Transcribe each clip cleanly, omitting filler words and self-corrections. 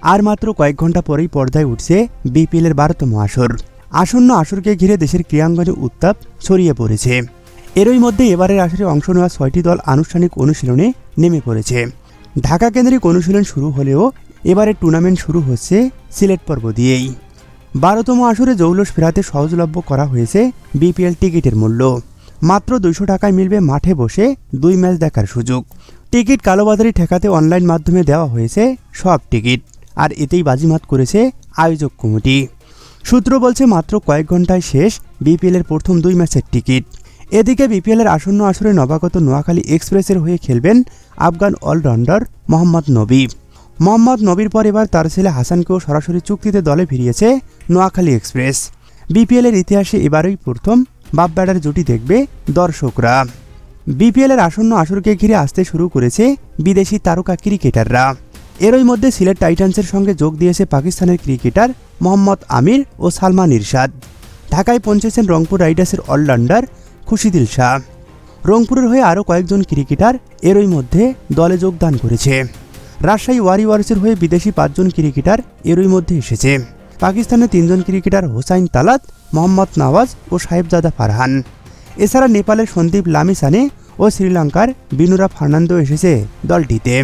আর মাত্র কয়েক ঘন্টা পরেই পর্দায় উঠছে বিপিএলের 12তম আসর। আসন্ন আসরকে ঘিরে দেশের ক্রীড়াঙ্গনে উত্তাপ ছড়িয়ে পড়েছে। এরই মধ্যে এবারের আসরে অংশ নেওয়া 6টি দল আনুষ্ঠানিক অনুশীলনে নেমে পড়েছে। ঢাকা কেন্দ্রিক অনুশীলন শুরু হলেও এবারে টুর্নামেন্ট শুরু হচ্ছে সিলেট পর্ব দিয়েই। 12তম আসরে জৌলস ফেরাতে সহজলভ্য করা হয়েছে বিপিএল টিকিটের মূল্য। মাত্র 200 টাকায় মিলবে মাঠে বসে 2 ম্যাচ দেখার সুযোগ। টিকিট কালোবাজারি ঠেকাতে অনলাইন মাধ্যমে দেওয়া হয়েছে সব টিকিট, আর এতেই বাজিমাত করেছে আয়োজক কমিটি। সূত্র বলছে মাত্র কয়েক ঘন্টায় শেষ বিপিএলের প্রথম 2 ম্যাচের টিকিট। এদিকে বিপিএলের আসন্ন আসরে নবাগত নোয়াখালী এক্সপ্রেসের হয়ে খেলবেন আফগান অলরাউন্ডার মোহাম্মদ নবী। মোহাম্মদ নবীর পর এবার তার ছেলে হাসানকেও সরাসরি চুক্তিতে দলে ফিরিয়েছে নোয়াখালী এক্সপ্রেস। বিপিএলের ইতিহাসে এবারই প্রথম বাপ ব্যাটার জুটি দেখবে দর্শকরা। বিপিএলের আসন্ন আসরকে ঘিরে আসতে শুরু করেছে বিদেশি তারকা ক্রিকেটাররা। এরই মধ্যে সিলেট টাইটান্সের সঙ্গে যোগ দিয়েছে পাকিস্তানের ক্রিকেটার মোহাম্মদ আমির ও সালমান ইরশাদ। ঢাকায় পৌঁছেছেন রংপুর রাইডার্সের অলরাউন্ডার খুশিদিল শাহ। রংপুরের হয়ে আরও কয়েকজন ক্রিকেটার এরই মধ্যে দলে যোগদান করেছে। রাজশাহী ওয়ারিয়র্সের হয়ে বিদেশি 5 জন ক্রিকেটার এরই মধ্যে এসেছে। পাকিস্তানের 3 জন ক্রিকেটার হোসাইন তালাত, মোহাম্মদ নওয়াজ ও সাহেবজাদা ফারহান। এছাড়া নেপালের সন্দীপ লামিসানে ও শ্রীলঙ্কার বিনুরা ফার্নান্দো এসেছে দলটিতে।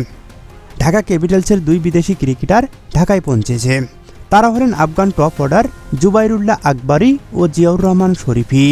ঢাকা ক্যাপিটালসের 2 বিদেশি ক্রিকেটার ঢাকায় পৌঁছেছে। তারা হলেন আফগান টপ অর্ডার জুবাইরুল্লাহ আকবরী ও জিয়াউর রহমান শরীফী।